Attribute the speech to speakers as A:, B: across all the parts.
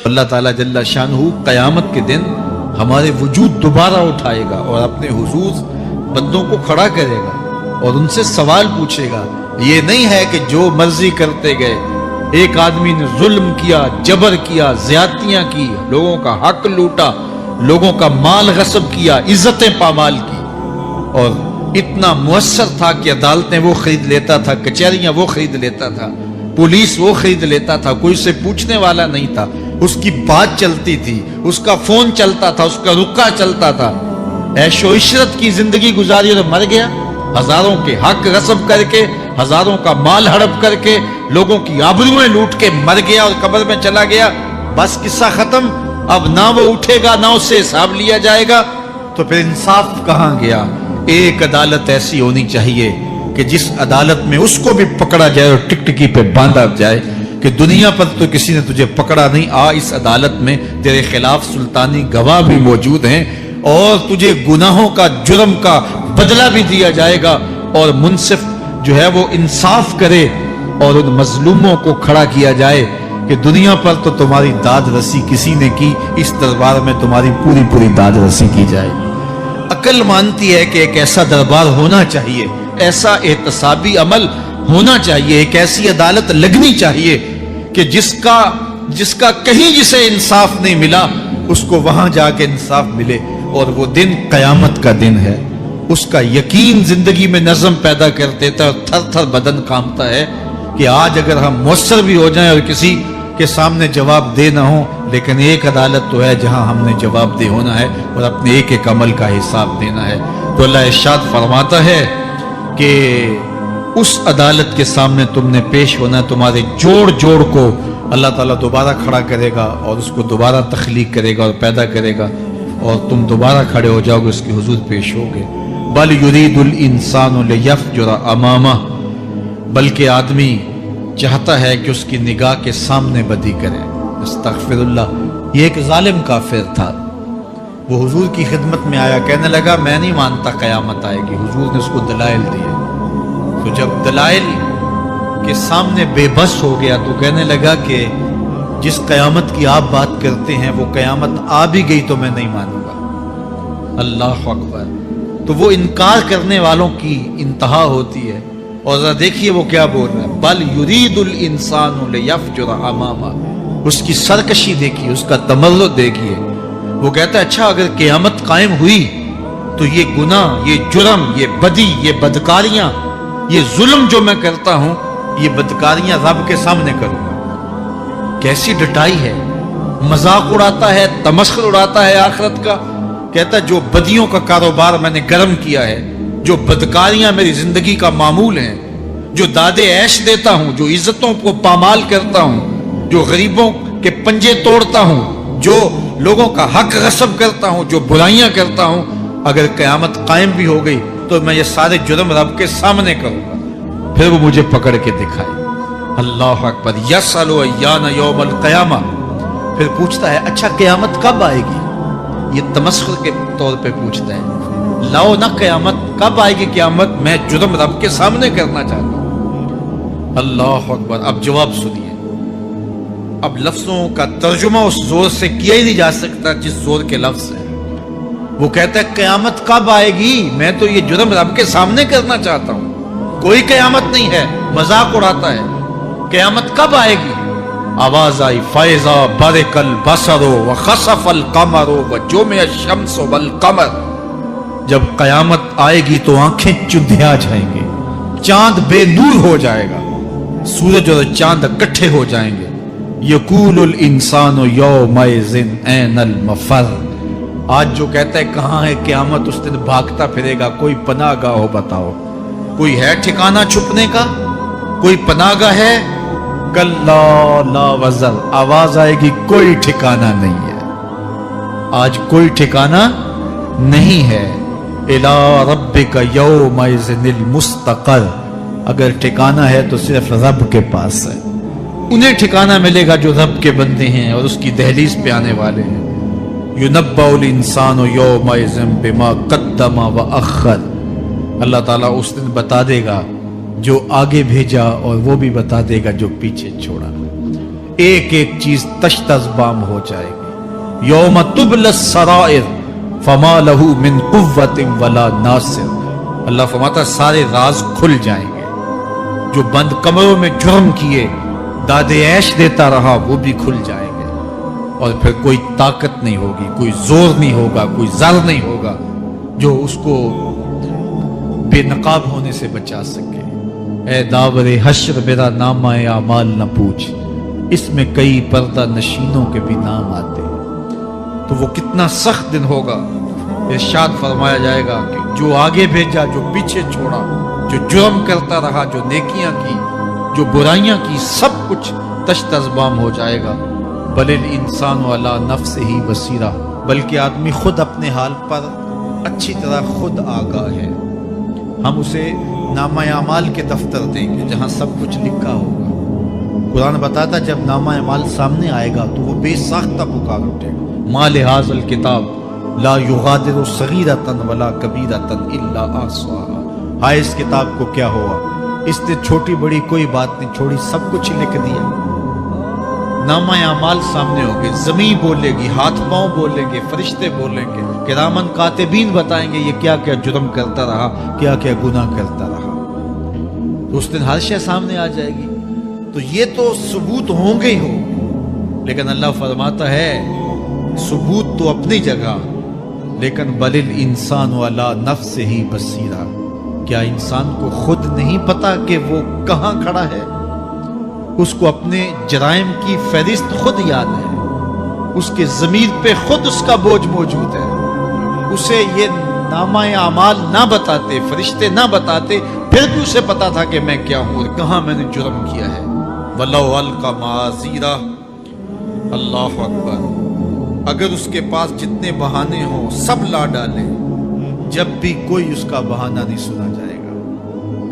A: اللہ تعالیٰ جل شانہ قیامت کے دن ہمارے وجود دوبارہ اٹھائے گا اور اپنے حضور بندوں کو کھڑا کرے گا اور ان سے سوال پوچھے گا۔ یہ نہیں ہے کہ جو مرضی کرتے گئے، ایک آدمی نے ظلم کیا، جبر کیا، زیادتیاں کی، لوگوں کا حق لوٹا، لوگوں کا مال غصب کیا، عزتیں پامال کی، اور اتنا مؤثر تھا کہ عدالتیں وہ خرید لیتا تھا، کچہریاں وہ خرید لیتا تھا، پولیس وہ خرید لیتا تھا، کوئی سے پوچھنے والا نہیں تھا، اس کی بات چلتی تھی، اس کا فون چلتا تھا، اس کا رکا چلتا تھا، عیش و عشرت کی زندگی گزاری اور مر گیا، ہزاروں کے حق غصب کر کے، ہزاروں کا مال ہڑپ کر کے، لوگوں کی آبروئیں لوٹ کے مر گیا اور قبر میں چلا گیا، بس قصہ ختم۔ اب نہ وہ اٹھے گا، نہ اس سے حساب لیا جائے گا، تو پھر انصاف کہاں گیا؟ ایک عدالت ایسی ہونی چاہیے کہ جس عدالت میں اس کو بھی پکڑا جائے اور ٹکٹکی پہ باندھا جائے کہ دنیا پر تو کسی نے تجھے پکڑا نہیں، آ اس عدالت میں تیرے خلاف سلطانی گواہ بھی موجود ہیں اور تجھے گناہوں کا، جرم کا بدلہ بھی دیا جائے گا، اور منصف جو ہے وہ انصاف کرے اور ان مظلوموں کو کھڑا کیا جائے کہ دنیا پر تو تمہاری داد رسی کسی نے کی، اس دربار میں تمہاری پوری پوری داد رسی کی جائے۔ عقل مانتی ہے کہ ایک ایسا دربار ہونا چاہیے، ایسا احتسابی عمل ہونا چاہیے، ایک ایسی عدالت لگنی چاہیے کہ جس کا کہیں جسے انصاف نہیں ملا اس کو وہاں جا کے انصاف ملے، اور وہ دن قیامت کا دن ہے۔ اس کا یقین زندگی میں نظم پیدا کر دیتا ہے اور تھر تھر بدن کانپتا ہے کہ آج اگر ہم مؤثر بھی ہو جائیں اور کسی کے سامنے جواب دے نہ ہو، لیکن ایک عدالت تو ہے جہاں ہم نے جواب دے ہونا ہے اور اپنے ایک ایک عمل کا حساب دینا ہے۔ تو اللہ ارشاد فرماتا ہے کہ اس عدالت کے سامنے تم نے پیش ہونا، تمہارے جوڑ جوڑ کو اللہ تعالیٰ دوبارہ کھڑا کرے گا اور اس کو دوبارہ تخلیق کرے گا اور پیدا کرے گا، اور تم دوبارہ کھڑے ہو جاؤ گے، اس کے حضور پیش ہوگے۔ بل یرید الانسان لیفجر امامہ، بلکہ آدمی چاہتا ہے کہ اس کی نگاہ کے سامنے بدی کرے۔ استغفر اللہ۔ یہ ایک ظالم کافر تھا، وہ حضور کی خدمت میں آیا، کہنے لگا میں نہیں مانتا قیامت آئے گی۔ حضور نے اس کو دلائل دیے، تو جب دلائل کے سامنے بے بس ہو گیا تو کہنے لگا کہ جس قیامت کی آپ بات کرتے ہیں وہ قیامت آ بھی گئی تو میں نہیں مانوں گا۔ اللہ اکبر۔ تو وہ انکار کرنے والوں کی انتہا ہوتی ہے، اور ذرا دیکھیے وہ کیا بول رہا ہے، بل یرید الانسان لیفجر امامہ۔ اس کی سرکشی دیکھیے، اس کا تمرد دیکھیے۔ وہ کہتا ہے اچھا اگر قیامت قائم ہوئی تو یہ گناہ، یہ جرم، یہ بدی، یہ بدکاریاں، یہ ظلم جو میں کرتا ہوں، یہ بدکاریاں رب کے سامنے کروں گا۔ کیسی ڈٹائی ہے، مذاق اڑاتا ہے، تمسخر اڑاتا ہے آخرت کا۔ کہتا ہے جو بدیوں کا کاروبار میں نے گرم کیا ہے، جو بدکاریاں میری زندگی کا معمول ہیں، جو دادے عیش دیتا ہوں، جو عزتوں کو پامال کرتا ہوں، جو غریبوں کے پنجے توڑتا ہوں، جو لوگوں کا حق غصب کرتا ہوں، جو برائیاں کرتا ہوں، اگر قیامت قائم بھی ہو گئی تو میں یہ سارے جرم رب کے سامنے کروں گا، پھر وہ مجھے پکڑ کے دکھائے۔ اللہ اکبر۔ یسأل ایان یوم القیامہ، پھر پوچھتا ہے اچھا قیامت کب آئے گی؟ یہ تمسخر کے طور پہ پوچھتا ہے، لاؤ نہ قیامت، کب آئے گی قیامت؟ میں جرم رب کے سامنے کرنا چاہتا ہوں۔ اللہ اکبر۔ اب جواب سنیے، اب لفظوں کا ترجمہ اس زور سے کیا ہی نہیں جا سکتا جس زور کے لفظ ہیں۔ وہ کہتا ہے قیامت کب آئے گی؟ میں تو یہ جرم رب کے سامنے کرنا چاہتا ہوں، کوئی قیامت نہیں ہے، مذاق اڑاتا ہے۔ قیامت کب آئے گی؟ آواز آئی، فَإِذَا بَرِقَ الْبَصَرُ وَخَسَفَ الْقَمَرُ وَجُمِعَ الشَّمْسُ وَالْقَمَرُ۔ جب قیامت آئے گی تو آنکھیں چندھیا جائیں گے، چاند بے نور ہو جائے گا، سورج اور چاند اکٹھے ہو جائیں گے۔ یقول الانسان یومئذ این المفر۔ آج جو کہتا ہے کہاں ہے قیامت، اس دن بھاگتا پھرے گا، کوئی پناہ گاہ ہو بتاؤ، کوئی ہے ٹھکانہ چھپنے کا، کوئی پناہ گاہ ہے؟ کلا لا وزر، آواز آئے گی کوئی ٹھکانہ نہیں ہے، آج کوئی ٹھکانہ نہیں ہے۔ الی ربک یومئذ المستقر، اگر ٹھکانہ ہے تو صرف رب کے پاس ہے، انہیں ٹھکانہ ملے گا جو رب کے بندے ہیں اور اس کی دہلیز پہ آنے والے ہیں۔ یُنَبَّأُ الْإِنسَانُ یَوْمَئِذٍ بِمَا قَدَّمَ وَأَخَّرَ، اللہ تعالیٰ اس دن بتا دے گا جو آگے بھیجا اور وہ بھی بتا دے گا جو پیچھے چھوڑا۔ ایک ایک چیز تشت از بام ہو جائے گی. یوم تبلی السرائر فما لہ من قوت ولا ناصر. اللہ فرماتا سارے راز کھل جائیں گے. جو بند کمروں میں جرم کیے داد عیش دیتا رہا وہ بھی کھل جائیں گے، اور پھر کوئی طاقت نہیں ہوگی، کوئی زور نہیں ہوگا، کوئی زر نہیں ہوگا جو اس کو بے نقاب ہونے سے بچا سکے. اے داور حشر میرا نامہ اعمال نہ پوچھ، اس میں کئی پردہ نشینوں کے بھی نام آتے. تو وہ کتنا سخت دن ہوگا. ارشاد فرمایا جائے گا کہ جو آگے بھیجا، جو پیچھے چھوڑا، جو جرم کرتا رہا، جو نیکیاں کی، جو برائیاں کی، سب کچھ تشت از بام ہو جائے گا. بل الانسان علی نفسہ بصیرہ، بلکہ آدمی خود اپنے حال پر اچھی طرح خود آگاہ ہے. ہم اسے نامہ اعمال کے دفتر دیں گے جہاں سب کچھ لکھا ہوگا. قرآن بتاتا جب نامہ اعمال سامنے آئے گا تو وہ بے ساختہ پکار اٹھے گا، ما لہذا الکتاب لا یغادر صغیرۃ ولا کبیرۃ الا احصاها. ہائے اس کتاب کو کیا ہوا، اس نے چھوٹی بڑی کوئی بات نہیں چھوڑی، سب کچھ لکھ دیا. نامہ اعمال سامنے ہوگے، زمین بولے گی، ہاتھ پاؤں بولیں گے، فرشتے بولیں گے، کرامن کاتبین بتائیں گے یہ کیا کیا جرم کرتا رہا، کیا کیا گناہ کرتا رہا. تو اس دن ہر شے سامنے آ جائے گی. تو یہ تو ثبوت ہوں گے ہی ہوں، لیکن اللہ فرماتا ہے ثبوت تو اپنی جگہ، لیکن بل الانسان علی نفسہ بصیرہ. کیا انسان کو خود نہیں پتا کہ وہ کہاں کھڑا ہے؟ اس کو اپنے جرائم کی فہرست خود یاد ہے، اس کے ضمیر پہ خود اس کا بوجھ موجود ہے. اسے یہ نامہ اعمال نہ بتاتے، فرشتے نہ بتاتے، پھر بھی اسے پتا تھا کہ میں کیا ہوں اور کہاں میں نے جرم کیا ہے. وَلَوْ أَلْقَى مَعَاذِيرَهُ. اللہ اکبر. اگر اس کے پاس جتنے بہانے ہوں سب لا ڈالے، جب بھی کوئی اس کا بہانہ نہیں سنا جائے گا.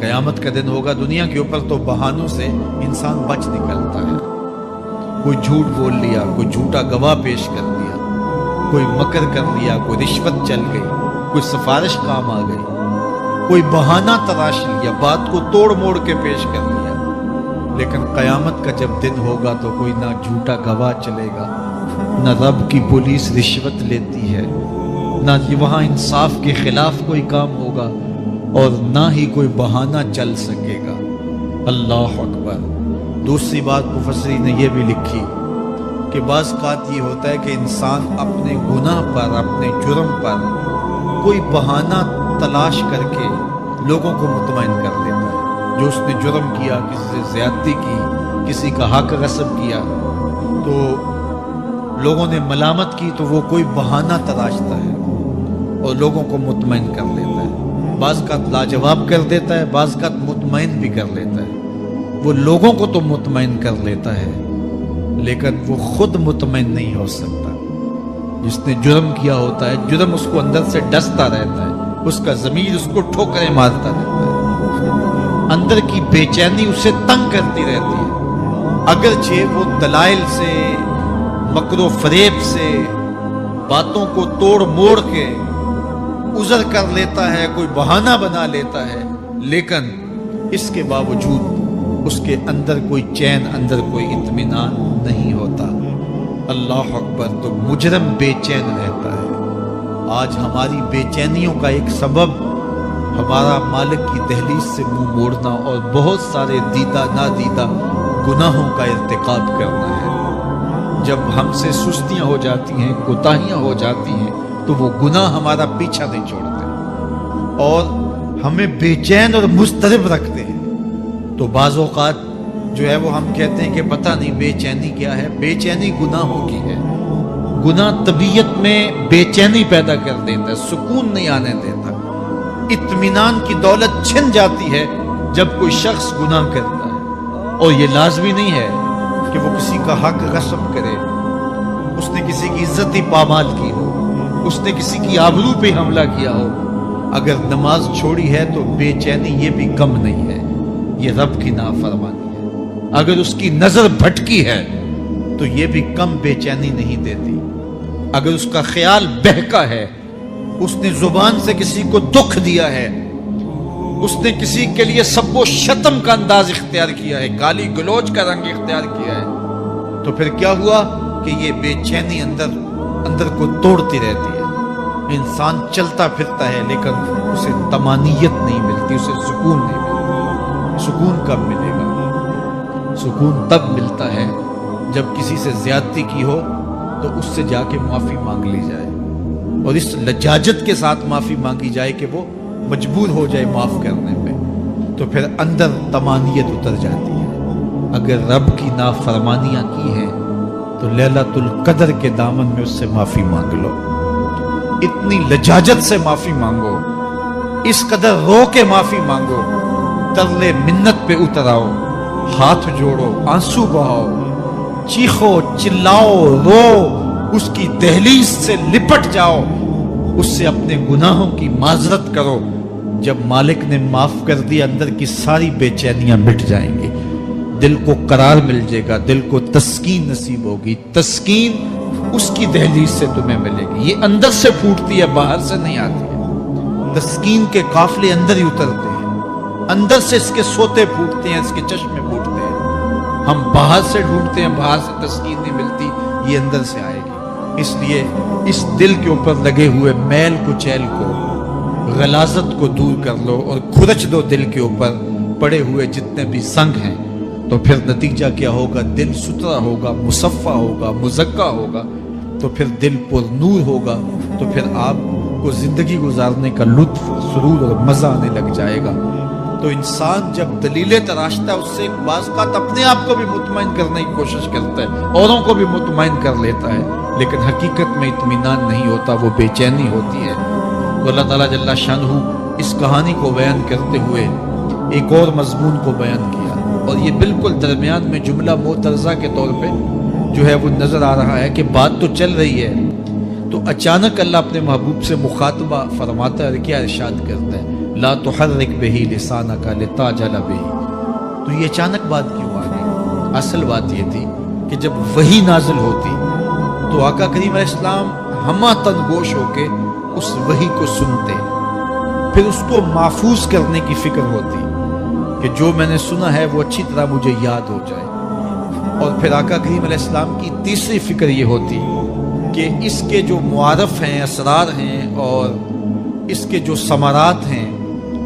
A: قیامت کا دن ہوگا، دنیا کے اوپر تو بہانوں سے انسان بچ نکلتا ہے. کوئی جھوٹ بول لیا، کوئی جھوٹا گواہ پیش کر دیا، کوئی مکر کر لیا، کوئی رشوت چل گئی، کوئی سفارش کام آ گئی، کوئی بہانہ تراش لیا، بات کو توڑ موڑ کے پیش کر لیا. لیکن قیامت کا جب دن ہوگا تو کوئی نہ جھوٹا گواہ چلے گا، نہ رب کی پولیس رشوت لیتی ہے، نہ وہاں انصاف کے خلاف کوئی کام ہوگا، اور نہ ہی کوئی بہانہ چل سکے گا. اللہ اکبر. دوسری بات مفسرین نے یہ بھی لکھی کہ بعض اوقات یہ ہوتا ہے کہ انسان اپنے گناہ پر، اپنے جرم پر کوئی بہانہ تلاش کر کے لوگوں کو مطمئن کر لیتا ہے. جو اس نے جرم کیا، کسی سے زیادتی کی، کسی کا حق غصب کیا، تو لوگوں نے ملامت کی تو وہ کوئی بہانہ تلاشتا ہے اور لوگوں کو مطمئن کر لیتا ہے. بعض کا لاجواب کر دیتا ہے، بعض کا مطمئن بھی کر لیتا ہے. وہ لوگوں کو تو مطمئن کر لیتا ہے لیکن وہ خود مطمئن نہیں ہو سکتا. جس نے جرم کیا ہوتا ہے، جرم اس کو اندر سے ڈستا رہتا ہے، اس کا ضمیر اس کو ٹھوکریں مارتا رہتا ہے، اندر کی بے چینی اسے تنگ کرتی رہتی ہے. اگرچہ وہ دلائل سے، مکر و فریب سے، باتوں کو توڑ موڑ کے عذر کر لیتا ہے، کوئی بہانہ بنا لیتا ہے، لیکن اس کے باوجود اس کے اندر کوئی چین، اندر کوئی اطمینان نہیں ہوتا. اللہ اکبر. تو مجرم بے چین رہتا ہے. آج ہماری بے چینیوں کا ایک سبب ہمارا مالک کی دہلیز سے منہ موڑنا اور بہت سارے دیدہ نادیدہ گناہوں کا ارتکاب کرنا ہے. جب ہم سے سستیاں ہو جاتی ہیں، کوتاہیاں ہو جاتی ہیں، تو وہ گناہ ہمارا پیچھا نہیں چھوڑتے اور ہمیں بے چین اور مضطرب رکھتے ہیں. تو بعض اوقات جو ہے وہ ہم کہتے ہیں کہ پتہ نہیں بے چینی کیا ہے. بے چینی گناہوں کی ہے. گناہ طبیعت میں بے چینی پیدا کر دیتا ہے، سکون نہیں آنے دیتا. اطمینان کی دولت چھن جاتی ہے جب کوئی شخص گناہ کرتا ہے. اور یہ لازمی نہیں ہے کہ وہ کسی کا حق غصب کرے، اس نے کسی کی عزت ہی پامال کی ہو، اس نے کسی کی آبرو پہ حملہ کیا ہو. اگر نماز چھوڑی ہے تو بے چینی یہ بھی کم نہیں ہے، یہ رب کی نافرمانی ہے. اگر اس کی نظر بھٹکی ہے تو یہ بھی کم بے چینی نہیں دیتی. اگر اس کا خیال بہکا ہے، اس نے زبان سے کسی کو دکھ دیا ہے، اس نے کسی کے لیے سب و شتم کا انداز اختیار کیا ہے، گالی گلوچ کا رنگ اختیار کیا ہے، تو پھر کیا ہوا کہ یہ بے چینی اندر کو توڑتی رہتی ہے. انسان چلتا پھرتا ہے لیکن اسے طمانینت نہیں ملتی، اسے سکون نہیں ملتا. سکون کب ملے گا؟ سکون تب ملتا ہے جب کسی سے زیادتی کی ہو تو اس سے جا کے معافی مانگ لی جائے، اور اس لجاجت کے ساتھ معافی مانگی جائے کہ وہ مجبور ہو جائے معاف کرنے پہ، تو پھر اندر طمانینت اتر جاتی ہے. اگر رب کی نافرمانیاں کی ہیں تو لیلۃ القدر کے دامن میں اس سے معافی مانگ لو، اتنی لجاجت سے معافی مانگو، اس قدر رو کے معافی مانگو، ترلے منت پہ اتر آؤ، ہاتھ جوڑو، آنسو بہاؤ، چیخو، چلاؤ، رو، اس کی دہلیز سے لپٹ جاؤ، اس سے اپنے گناہوں کی معذرت کرو. جب مالک نے معاف کر دیا اندر کی ساری بے چینیاں مٹ جائیں گی، دل کو قرار مل جائے گا، دل کو تسکین نصیب ہوگی. تسکین اس کی دہلیز سے تمہیں ملے گی، یہ اندر سے پھوٹتی ہے، باہر سے نہیں آتی ہے. تسکین کے قافلے اندر ہی اترتے ہیں، اندر سے اس کے سوتے پھوٹتے ہیں، اس کے چشمے پھوٹتے ہیں. ہم باہر سے ڈھونڈتے ہیں، باہر سے تسکین نہیں ملتی، یہ اندر سے آئے گی. اس لیے اس دل کے اوپر لگے ہوئے میل کچیل کو، غلاظت کو دور کر لو اور کھرچ دو دل کے اوپر پڑے ہوئے جتنے بھی زنگ ہیں. تو پھر نتیجہ کیا ہوگا؟ دل ستھرا ہوگا، مصفا ہوگا، مزکا ہوگا، تو پھر دل پر نور ہوگا، تو پھر آپ کو زندگی گزارنے کا لطف، سرور اور مزہ آنے لگ جائے گا. تو انسان جب دلیلیں تراشتا ہے، اس سے بعض اوقات اپنے آپ کو بھی مطمئن کرنے کی کوشش کرتا ہے، اوروں کو بھی مطمئن کر لیتا ہے، لیکن حقیقت میں اطمینان نہیں ہوتا، وہ بے چینی ہوتی ہے. تو اللہ تعالیٰ جل شانہ اس کہانی کو بیان کرتے ہوئے ایک اور مضمون کو بیان کیا، اور یہ بالکل درمیان میں جملہ معترضہ کے طور پہ جو ہے وہ نظر آ رہا ہے کہ بات تو چل رہی ہے، تو اچانک اللہ اپنے محبوب سے مخاطبہ فرماتا ہے اور کیا ارشاد کرتا ہے؟ لا تحرک بہ لسانک لتعجل بہ. تو یہ اچانک بات کیوں آ گئی؟ اصل بات یہ تھی کہ جب وحی نازل ہوتی تو آقا کریم علیہ السلام ہمہ تن گوش ہو کے اس وحی کو سنتے، پھر اس کو محفوظ کرنے کی فکر ہوتی کہ جو میں نے سنا ہے وہ اچھی طرح مجھے یاد ہو جائے. اور پھر آقا کریم علیہ السلام کی تیسری فکر یہ ہوتی کہ اس کے جو معارف ہیں، اسرار ہیں، اور اس کے جو ثمرات ہیں،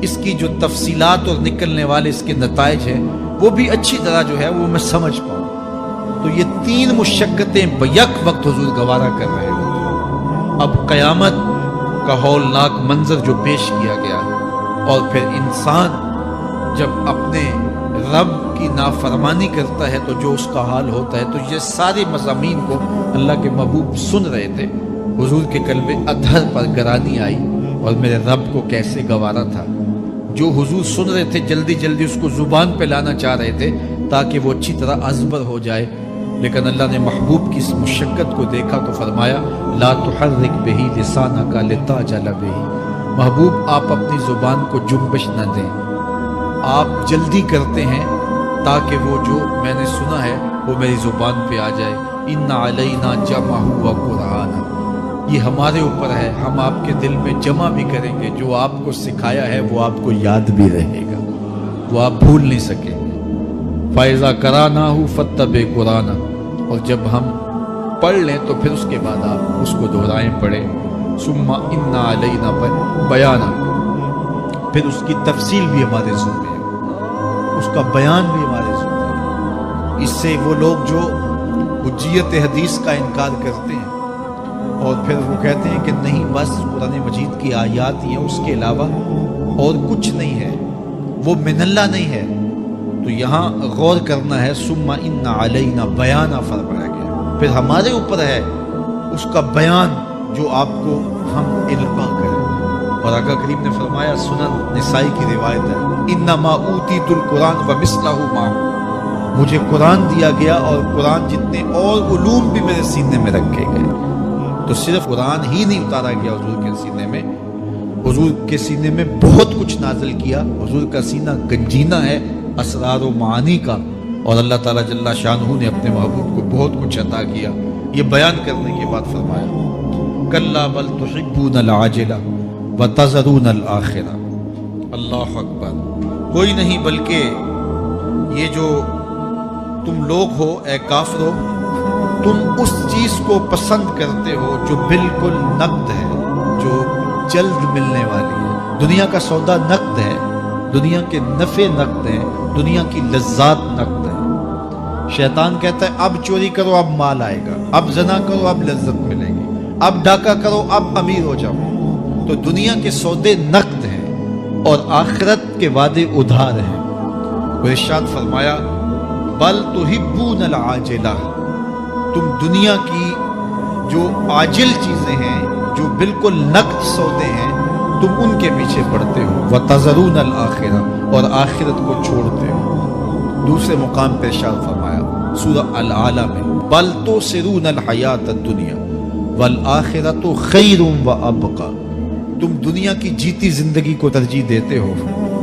A: اس کی جو تفصیلات اور نکلنے والے اس کے نتائج ہیں، وہ بھی اچھی طرح جو ہے وہ میں سمجھ پاؤں. تو یہ تین مشقتیں بیک وقت حضور گوارا کر رہے ہوتے. اب قیامت کا ہولناک منظر جو پیش کیا گیا، اور پھر انسان جب اپنے رب کی نافرمانی کرتا ہے تو جو اس کا حال ہوتا ہے، تو یہ سارے مضامین کو اللہ کے محبوب سن رہے تھے. حضور کے قلب اطہر پر گرانی آئی، اور میرے رب کو کیسے گوارا تھا. جو حضور سن رہے تھے جلدی جلدی اس کو زبان پہ لانا چاہ رہے تھے تاکہ وہ اچھی طرح ازبر ہو جائے، لیکن اللہ نے محبوب کی اس مشقت کو دیکھا تو فرمایا لا تحرک بہ لسانک لتعجل بہ. محبوب آپ اپنی زبان کو جنبش نہ دیں، آپ جلدی کرتے ہیں تاکہ وہ جو میں نے سنا ہے وہ میری زبان پہ آ جائے. ان علینا جمعہ و قرآن، یہ ہمارے اوپر ہے، ہم آپ کے دل میں جمع بھی کریں گے. جو آپ کو سکھایا ہے وہ آپ کو یاد بھی رہے گا، وہ آپ بھول نہیں سکیں گے. فَإِذَا قَرَأْنَاهُ فَاتَّبِعْ قُرْآنَهُ، اور جب ہم پڑھ لیں تو پھر اس کے بعد آپ اس کو دہرائیں پڑھیں. ثُمَّ إِنَّ عَلَيْنَا بَيَانَهُ، پھر اس کی تفصیل بھی ہمارے ذمہ ہے، اس کا بیان بھی ہمارے ذمہ ہے. اس سے وہ لوگ جو حجیت حدیث کا انکار کرتے ہیں اور پھر وہ کہتے ہیں کہ نہیں بس قرآن مجید کی آیات ہی ہیں، اس کے علاوہ اور کچھ نہیں ہے، وہ من اللہ نہیں ہے، تو یہاں غور کرنا ہے. ثم ان علینا بیانہ فرمایا گیا، پھر ہمارے اوپر ہے اس کا بیان جو آپ کو ہم القا کریں. اور آقا کریم نے فرمایا، سنن نسائی کی روایت ہے، انما اوتیت القرآن ومثلہ معہ، مجھے قرآن دیا گیا اور قرآن جتنے اور علوم بھی میرے سینے میں رکھے گئے. تو صرف قرآن ہی نہیں اتارا گیا حضور کے سینے میں، حضور کے سینے میں بہت کچھ نازل کیا. حضور کا سینہ گنجینہ ہے اسرار و معانی کا، اور اللہ تعالیٰ جل شانہ نے اپنے محبوب کو بہت کچھ عطا کیا. یہ بیان کرنے کے بعد فرمایا کلا بل تحبون العاجلہ وتذرون الآخرہ. اللہ اکبر. کوئی نہیں بلکہ یہ جو تم لوگ ہو اے کافرو، تم اس چیز کو پسند کرتے ہو جو بالکل نقد ہے، جو جلد ملنے والی ہے۔ دنیا کا سودا نقد ہے، دنیا کے نفع نقد ہیں، دنیا کی لذات نقد ہیں۔ شیطان کہتا ہے اب چوری کرو اب مال آئے گا، اب زنا کرو اب لذت ملے گی، اب ڈاکہ کرو اب امیر ہو جاؤ۔ تو دنیا کے سودے نقد ہیں اور آخرت کے وعدے ادھار ہیں۔ وہ ارشاد فرمایا بل تحبون العاجلہ، تم دنیا کی جو عاجل چیزیں ہیں، جو بالکل نقد سودے ہیں، تم ان کے پیچھے پڑتے ہو۔ وتذرون الآخرہ، اور آخرت کو چھوڑتے ہو۔ دوسرے مقام پہ ارشاد فرمایا سورہ الاعلی میں بل تؤثرون الحیات الدنیا والآخرۃ خیر وابقی، تم دنیا کی جیتی زندگی کو ترجیح دیتے ہو،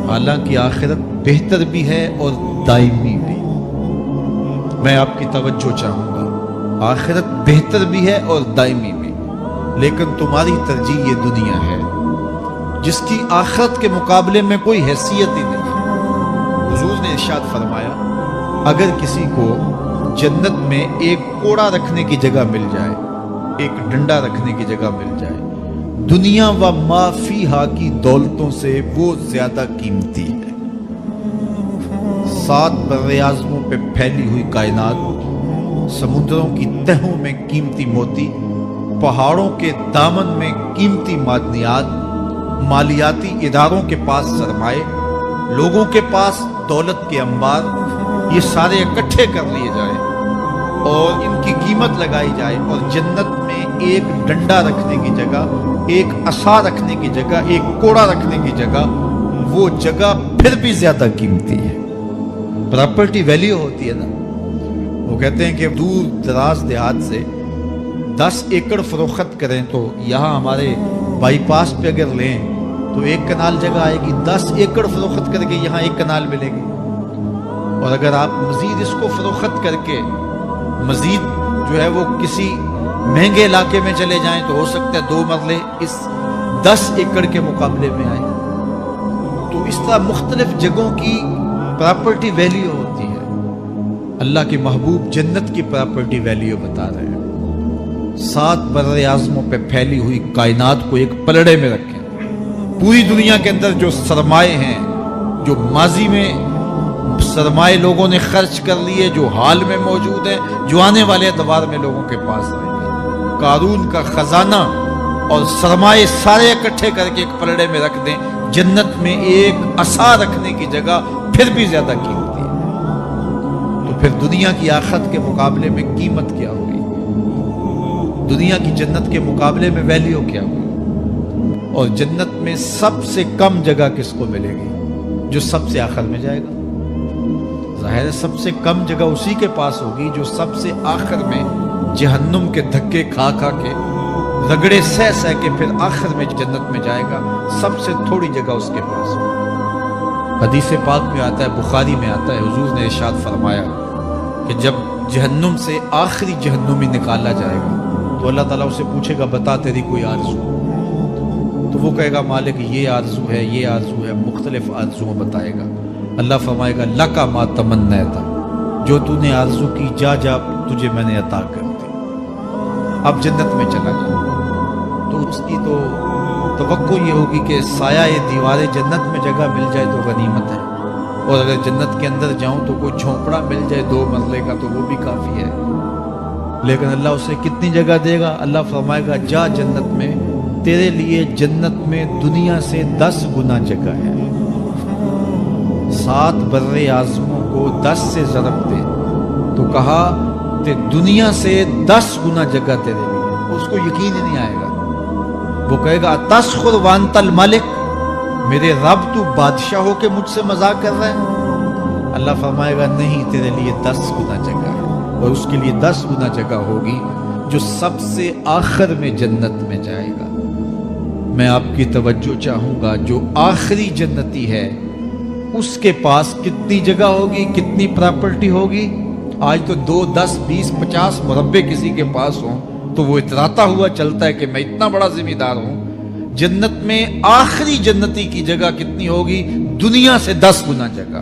A: حالانکہ آخرت بہتر بھی ہے اور دائمی بھی۔ میں آپ کی توجہ چاہوں گا، آخرت بہتر بھی ہے اور دائمی بھی، لیکن تمہاری ترجیح یہ دنیا ہے جس کی آخرت کے مقابلے میں کوئی حیثیت ہی نہیں۔ حضور نے ارشاد فرمایا اگر کسی کو جنت میں ایک کوڑا رکھنے کی جگہ مل جائے، ایک ڈنڈا رکھنے کی جگہ مل جائے، دنیا و ما فیہا کی دولتوں سے وہ زیادہ قیمتی ہے۔ 7 براعظموں پہ پھیلی ہوئی کائنات، سمندروں کی تہوں میں قیمتی موتی، پہاڑوں کے دامن میں قیمتی معدنیات، مالیاتی اداروں کے پاس سرمائے، لوگوں کے پاس دولت کے انبار، یہ سارے اکٹھے کر لیے جائیں اور ان کی قیمت لگائی جائے، اور جنت میں ایک ڈنڈا رکھنے کی جگہ، ایک عصا رکھنے کی جگہ، ایک کوڑا رکھنے کی جگہ، وہ جگہ پھر بھی زیادہ قیمتی ہے۔ پراپرٹی ویلیو ہوتی ہے نا، وہ کہتے ہیں کہ دور دراز دیہات سے 10 ایکڑ فروخت کریں تو یہاں ہمارے بائی پاس پہ اگر لیں تو 1 کنال جگہ آئے گی، 10 ایکڑ فروخت کر کے یہاں 1 کنال ملے گی۔ اور اگر آپ مزید اس کو فروخت کر کے مزید جو ہے وہ کسی مہنگے علاقے میں چلے جائیں تو ہو سکتا ہے 2 مرلے اس 10 ایکڑ کے مقابلے میں آئیں۔ تو اس طرح مختلف جگہوں کی پراپرٹی ویلیو ہوتی ہے۔ اللہ کے محبوب جنت کی پراپرٹی ویلیو بتا رہے ہیں۔ 7 براعظموں پہ پھیلی ہوئی کائنات کو ایک پلڑے میں رکھیں، پوری دنیا کے اندر جو سرمائے ہیں، جو ماضی میں سرمائے لوگوں نے خرچ کر لیے، جو حال میں موجود ہیں، جو آنے والے ادوار میں لوگوں کے پاس آئیں گے، قارون کا خزانہ اور سرمائے سارے اکٹھے کر کے ایک پلڑے میں رکھ دیں، جنت میں ایک عصا رکھنے کی جگہ پھر بھی زیادہ قیمتی ہے۔ تو پھر دنیا کی آخرت کے مقابلے میں قیمت کیا ہوگی؟ دنیا کی جنت کے مقابلے میں ویلیو کیا ہوگی؟ اور جنت میں سب سے کم جگہ کس کو ملے گی؟ جو سب سے آخر میں جائے گا۔ ظاہر ہے سب سے کم جگہ اسی کے پاس ہوگی جو سب سے آخر میں جہنم کے دھکے کھا کھا کے، رگڑے سہ سہ کے پھر آخر میں جنت میں جائے گا۔ سب سے تھوڑی جگہ اس کے پاس ہوگی۔ حدیث پاک میں آتا ہے، بخاری میں آتا ہے، حضور نے ارشاد فرمایا کہ جب جہنم سے آخری جہنمی نکالا جائے گا تو اللہ تعالیٰ اسے پوچھے گا بتا تیری کوئی آرزو؟ تو وہ کہے گا مالک یہ آرزو ہے، یہ آرزو ہے، مختلف آرزو بتائے گا۔ اللہ فرمائے گا لکا ما تمنیتا، جو تو نے آرزو کی جا جا تجھے میں نے عطا کر دی، اب جنت میں چلا جا۔ تو اس کی تو توقع یہ ہوگی کہ سایہ دیوار جنت میں جگہ مل جائے تو غنیمت ہے، اور اگر جنت کے اندر جاؤں تو کوئی جھونپڑا مل جائے 2 مرلے کا تو وہ بھی کافی ہے۔ لیکن اللہ اسے کتنی جگہ دے گا؟ اللہ فرمائے گا جا جنت میں، تیرے لیے جنت میں دنیا سے 10 گنا جگہ ہے۔ 7 براعظموں کو 10 سے ضرب دے تو کہا کہ دنیا سے 10 گنا جگہ تیرے لیے۔ اس کو یقین ہی نہیں آئے گا، وہ کہے گا تسخر وانت الملک، میرے رب تو بادشاہ ہو کے مجھ سے مذاق کر رہا ہے؟ اللہ فرمائے گا نہیں، تیرے لیے 10 گنا جگہ ہے، اور اس کے لیے 10 گنا جگہ ہوگی جو سب سے آخر میں جنت میں جائے گا۔ میں آپ کی توجہ چاہوں گا، جو آخری جنتی ہے اس کے پاس کتنی جگہ ہوگی، کتنی پراپرٹی ہوگی؟ آج تو 2 10 20 50 مربع کسی کے پاس ہوں تو وہ اتراتا ہوا چلتا ہے کہ میں اتنا بڑا ذمہ دار ہوں۔ جنت میں آخری جنتی کی جگہ کتنی ہوگی؟ دنیا سے 10 گنا جگہ۔